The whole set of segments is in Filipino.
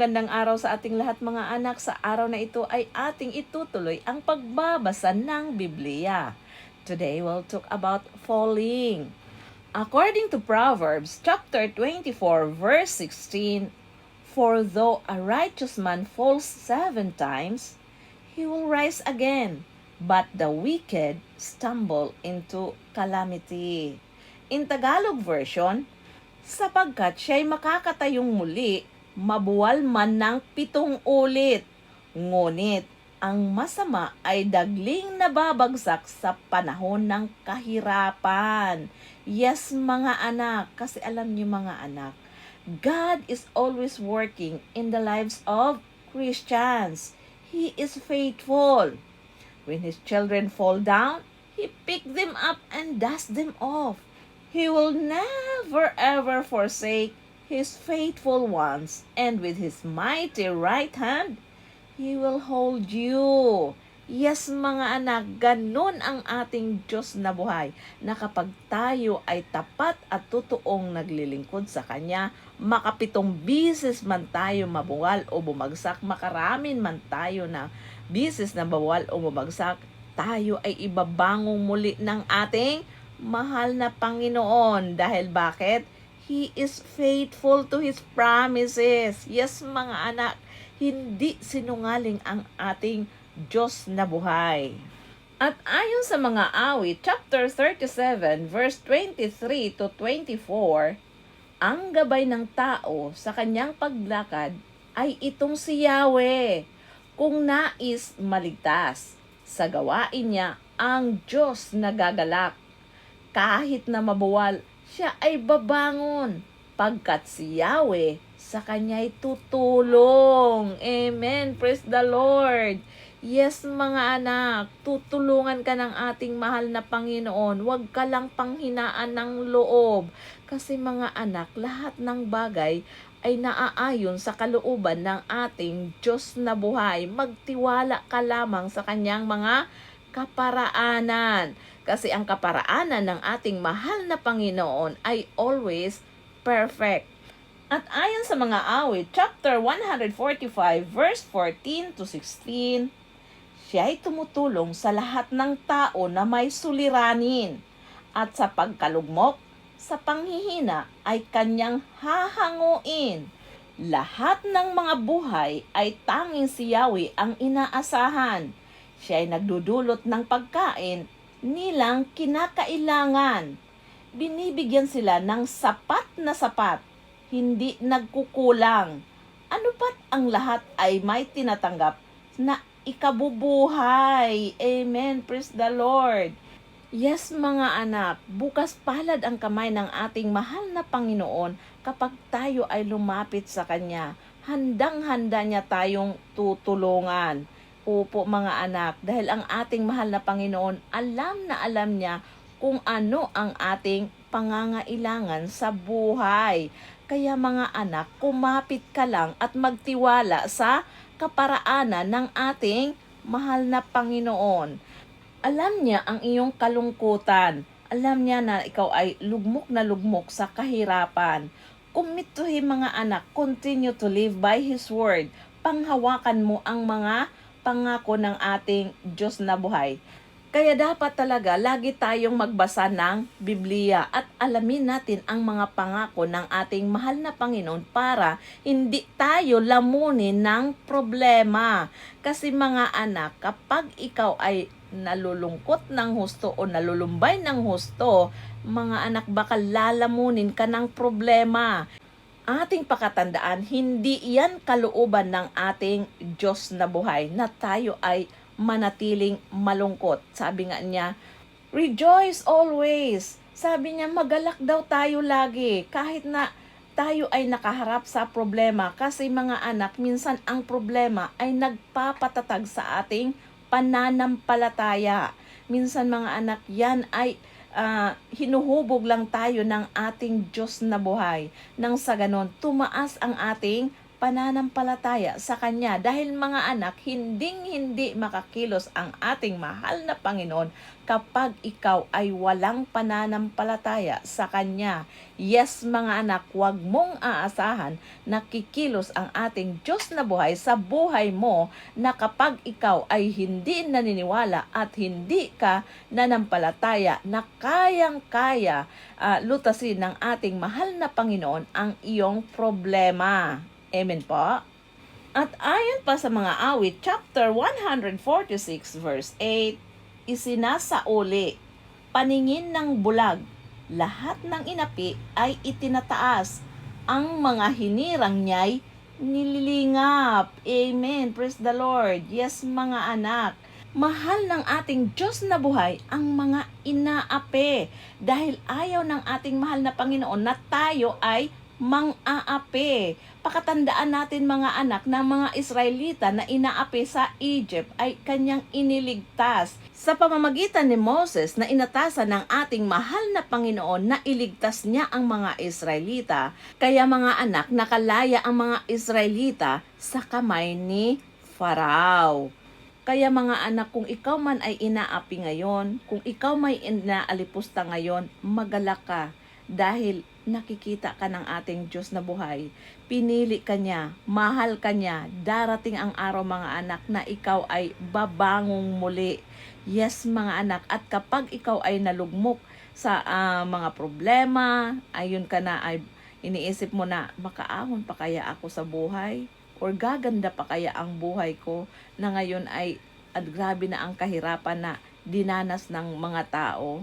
magandang araw sa ating lahat mga anak. Sa araw na ito ay ating itutuloy ang pagbabasa ng Biblia. Today we'll talk about falling. According to Proverbs chapter 24 verse 16, "For though a righteous man falls 7 times, he will rise again, but the wicked stumble into calamity." In Tagalog version, sapagkat siya'y makakatayong muli, mabuwal man ng 7 ulit. Ngunit, ang masama ay dagling nababagsak sa panahon ng kahirapan. Yes, mga anak, kasi alam niyo mga anak, God is always working in the lives of Christians. He is faithful. When His children fall down, He picks them up and dusts them off. He will never ever forsake His faithful ones, and with His mighty right hand, He will hold you. Yes, mga anak, ganun ang ating Diyos na buhay, na kapag tayo ay tapat at totoong naglilingkod sa Kanya, makapitong bisis man tayo mabuwal o bumagsak, makaramin man tayo na bisis na mabuwal o bumagsak, tayo ay ibabangong muli ng ating mahal na Panginoon. Dahil bakit? He is faithful to His promises. Yes, mga anak, hindi sinungaling ang ating Diyos na buhay. At ayon sa mga awit, chapter 37, verse 23 to 24, ang gabay ng tao sa kanyang paglakad ay itong si Yahweh. Kung nais maligtas, sa gawain niya ang Diyos nagagalak. Kahit na mabuwal, siya ay babangon, pagkat si Yahweh sa kanya'y tutulong. Amen. Praise the Lord. Yes, mga anak, tutulungan ka ng ating mahal na Panginoon. Huwag ka lang panghinaan ng loob. Kasi mga anak, lahat ng bagay ay naaayon sa kalooban ng ating Diyos na buhay. Magtiwala ka lamang sa kanyang mga kaparaanan. Kasi ang kaparaanan ng ating mahal na Panginoon ay always perfect. At ayon sa mga awit, chapter 145, verse 14 to 16, siya ay tumutulong sa lahat ng tao na may suliranin, at sa pagkalugmok, sa panghihina ay kanyang hahanguin. Lahat ng mga buhay ay tanging si Yahweh ang inaasahan. Siya ay nagdudulot ng pagkain nilang kinakailangan. Binibigyan sila ng sapat na sapat, hindi nagkukulang. Ano pat ang lahat ay may tinatanggap na ikabubuhay. Amen. Praise the Lord. Yes, mga anak, bukas palad ang kamay ng ating mahal na Panginoon kapag tayo ay lumapit sa Kanya. Handang-handa niya tayong tutulungan. Opo, mga anak, dahil ang ating mahal na Panginoon, alam na alam niya kung ano ang ating pangangailangan sa buhay. Kaya mga anak, kumapit ka lang at magtiwala sa kaparaanan ng ating mahal na Panginoon. Alam niya ang iyong kalungkutan. Alam niya na ikaw ay lugmok na lugmok sa kahirapan. Commit to Him, mga anak. Continue to live by His word. Panghawakan mo ang mga pangako ng ating Diyos na buhay. Kaya dapat talaga lagi tayong magbasa ng Biblia at alamin natin ang mga pangako ng ating mahal na Panginoon para hindi tayo lamunin ng problema. Kasi mga anak, kapag ikaw ay nalulungkot ng husto o nalulumbay ng husto, mga anak, baka lalamunin ka ng problema. Ating pakatandaan, hindi yan kalooban ng ating Diyos na buhay na tayo ay manatiling malungkot. Sabi nga niya, rejoice always. Sabi niya, magalak daw tayo lagi kahit na tayo ay nakaharap sa problema. Kasi mga anak, minsan ang problema ay nagpapatatag sa ating pananampalataya. Minsan mga anak, yan ay hinuhubog lang tayo ng ating Diyos na buhay. Nang sa ganon, tumaas ang ating pananampalataya sa Kanya. Dahil mga anak, hindi makakilos ang ating mahal na Panginoon kapag ikaw ay walang pananampalataya sa Kanya. Yes mga anak, huwag mong aasahan na kikilos ang ating Diyos na buhay sa buhay mo na kapag ikaw ay hindi naniniwala at hindi ka nanampalataya na kayang-kaya lutasin ng ating mahal na Panginoon ang iyong problema. Amen po? At ayon pa sa mga awit, chapter 146 verse 8, isinasauli, paningin ng bulag, lahat ng inapi ay itinataas, ang mga hinirang niya'y nililingap. Amen. Praise the Lord. Yes mga anak, mahal ng ating Diyos na buhay ang mga inaapi dahil ayaw ng ating mahal na Panginoon na tayo ay mang-aapi. Pakatandaan natin mga anak na mga Israelita na inaapi sa Egypt ay kanyang iniligtas. Sa pamamagitan ni Moses na inatasan ng ating mahal na Panginoon na iligtas niya ang mga Israelita. Kaya mga anak, nakalaya ang mga Israelita sa kamay ni Pharaoh. Kaya mga anak, kung ikaw man ay inaapi ngayon, kung ikaw may inaalipusta ngayon, magalak ka dahil nakikita ka ng ating Diyos na buhay. Pinili ka niya, mahal ka niya, darating ang araw mga anak na ikaw ay babangong muli. Yes mga anak, at kapag ikaw ay nalugmok sa mga problema, ayun ka na ay iniisip mo na makaahon pa kaya ako sa buhay? Or gaganda pa kaya ang buhay ko na ngayon ay at grabe na ang kahirapan na dinanas ng mga tao.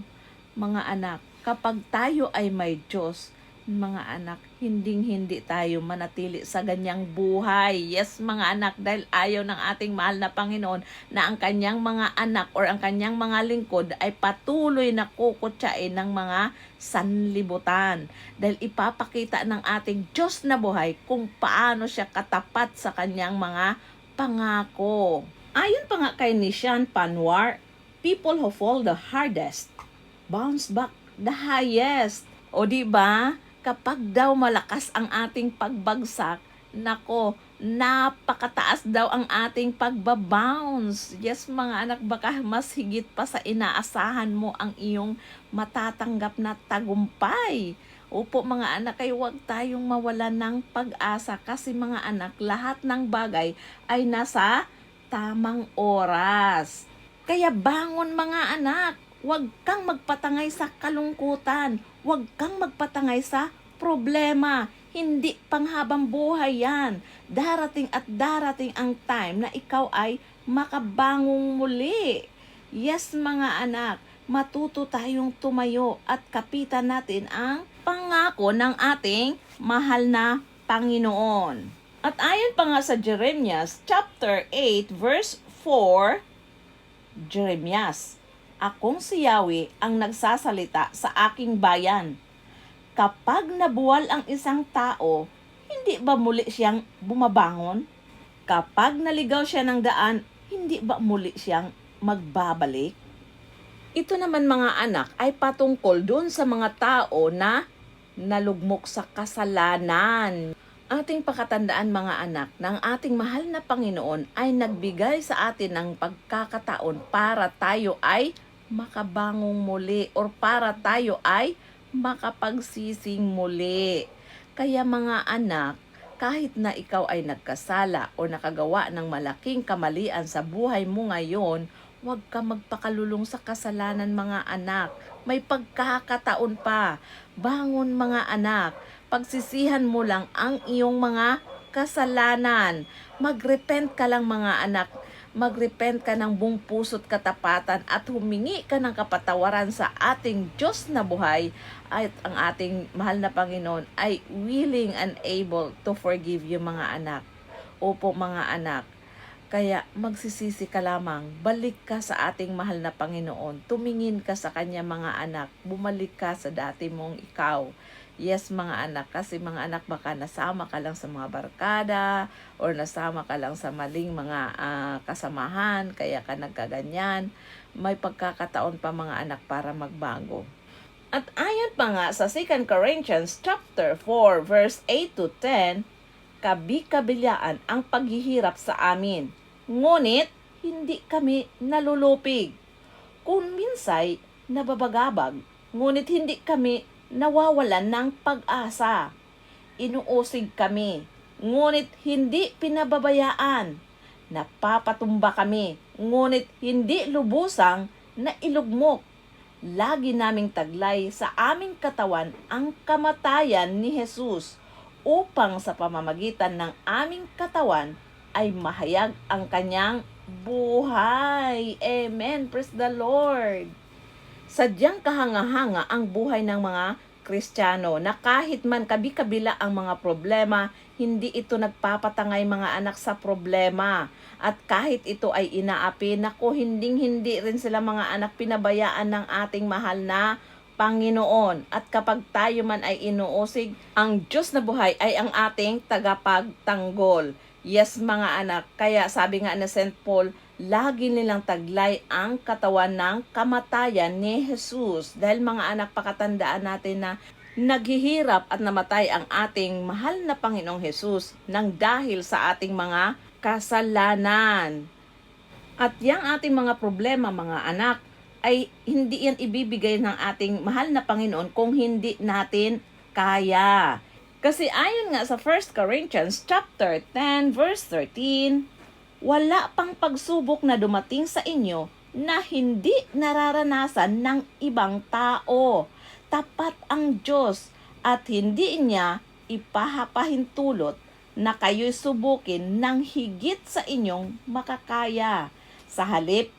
Mga anak, kapag tayo ay may Diyos, mga anak, hindi tayo manatili sa ganyang buhay. Yes, mga anak, dahil ayaw ng ating mahal na Panginoon na ang kanyang mga anak or ang kanyang mga lingkod ay patuloy na kukutsain ng mga sanlibutan. Dahil ipapakita ng ating Diyos na buhay kung paano siya katapat sa kanyang mga pangako. Ayon pa nga kay Nishan Panwar, people who fall the hardest bounce back the highest. O di ba? Kapag daw malakas ang ating pagbagsak, nako, napakataas daw ang ating pagbabounce. Yes mga anak, baka mas higit pa sa inaasahan mo ang iyong matatanggap na tagumpay. Opo mga anak, ay huwag tayong mawalan ng pag-asa kasi mga anak, lahat ng bagay ay nasa tamang oras. Kaya bangon mga anak, huwag kang magpatangay sa kalungkutan. Huwag kang magpatangay sa problema. Hindi panghabang buhay yan. Darating at darating ang time na ikaw ay makabangong muli. Yes mga anak, matuto tayong tumayo at kapitan natin ang pangako ng ating mahal na Panginoon. At ayon pa nga sa Jeremias chapter 8 verse 4, Jeremias, akong si Yahweh ang nagsasalita sa aking bayan. Kapag nabuwal ang isang tao, hindi ba muli siyang bumabangon? Kapag naligaw siya ng daan, hindi ba muli siyang magbabalik? Ito naman mga anak ay patungkol doon sa mga tao na nalugmok sa kasalanan. Ating pakatandaan mga anak, ng ating mahal na Panginoon ay nagbigay sa atin ng pagkakataon para tayo ay makabangong muli or para tayo ay makapagsising muli. Kaya mga anak, kahit na ikaw ay nagkasala o nakagawa ng malaking kamalian sa buhay mo ngayon, huwag ka magpakalulong sa kasalanan mga anak. May pagkakataon pa. Bangon mga anak. Pagsisihan mo lang ang iyong mga kasalanan. Magrepent ka lang mga anak. Magrepent ka ng buong puso't katapatan at humingi ka ng kapatawaran sa ating Diyos na buhay at ang ating mahal na Panginoon ay willing and able to forgive you mga anak. Opo mga anak. Kaya magsisisi ka lamang, balik ka sa ating mahal na Panginoon, tumingin ka sa kanya mga anak, bumalik ka sa dati mong ikaw. Yes mga anak, kasi mga anak baka nasama ka lang sa mga barkada or nasama ka lang sa maling mga kasamahan, kaya ka nagkaganyan. May pagkakataon pa mga anak para magbago. At ayon pa nga sa 2 Corinthians chapter 4 verse 8 to 10, kabi-kabilaan ang paghihirap sa amin. Ngunit, hindi kami nalulupig. Kung minsay nababagabag, ngunit hindi kami nawawalan ng pag-asa. Inuusig kami, ngunit hindi pinababayaan. Napapatumba kami, ngunit hindi lubusang nailugmok. Lagi naming taglay sa aming katawan ang kamatayan ni Jesus upang sa pamamagitan ng aming katawan ay mahayag ang kanyang buhay. Amen. Praise the Lord. Sadyang kahanga-hanga ang buhay ng mga Kristiyano na kahit man kabi-kabila ang mga problema, hindi ito nagpapatangay mga anak sa problema. At kahit ito ay inaapi, naku, hindi rin sila mga anak pinabayaan ng ating mahal na Panginoon. At kapag tayo man ay inuusig, ang Diyos na buhay ay ang ating tagapagtanggol. Yes mga anak, kaya sabi nga ni St. Paul, lagi nilang taglay ang katawan ng kamatayan ni Jesus. Dahil mga anak, pakatandaan natin na naghihirap at namatay ang ating mahal na Panginoong Jesus nang dahil sa ating mga kasalanan. At yang ating mga problema mga anak ay hindi yan ibibigay ng ating mahal na Panginoon kung hindi natin kaya. Kasi ayon nga sa 1 Corinthians chapter 10 verse 13, wala pang pagsubok na dumating sa inyo na hindi nararanasan ng ibang tao. Tapat ang Diyos at hindi niya ipahapahintulot na kayo'y subukin ng higit sa inyong makakaya. Sa halip,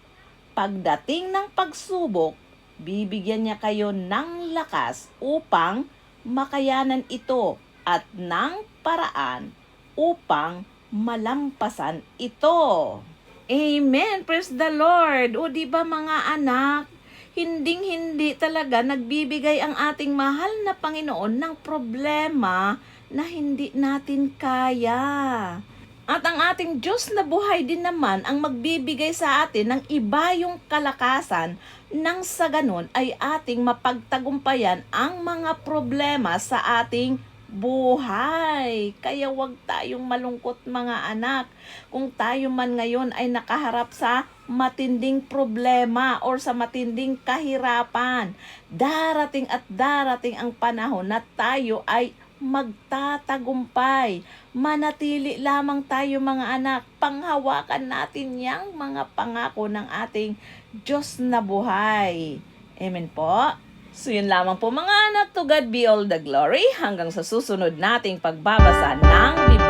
pagdating ng pagsubok, bibigyan niya kayo ng lakas upang makayanan ito at ng paraan upang malampasan ito. Amen. Praise the Lord. O di ba mga anak, hinding-hindi talaga nagbibigay ang ating mahal na Panginoon ng problema na hindi natin kaya. At ang ating Diyos na buhay din naman ang magbibigay sa atin ng iba yung kalakasan nang sa ganun ay ating mapagtagumpayan ang mga problema sa ating buhay. Kaya wag tayong malungkot mga anak. Kung tayo man ngayon ay nakaharap sa matinding problema or sa matinding kahirapan, darating at darating ang panahon na tayo ay magtatagumpay. Manatili lamang tayo mga anak. Panghawakan natin yang mga pangako ng ating Diyos na buhay. Amen po. So yun lamang po mga anak, to God be all the glory hanggang sa susunod nating pagbabasa ng Biblia.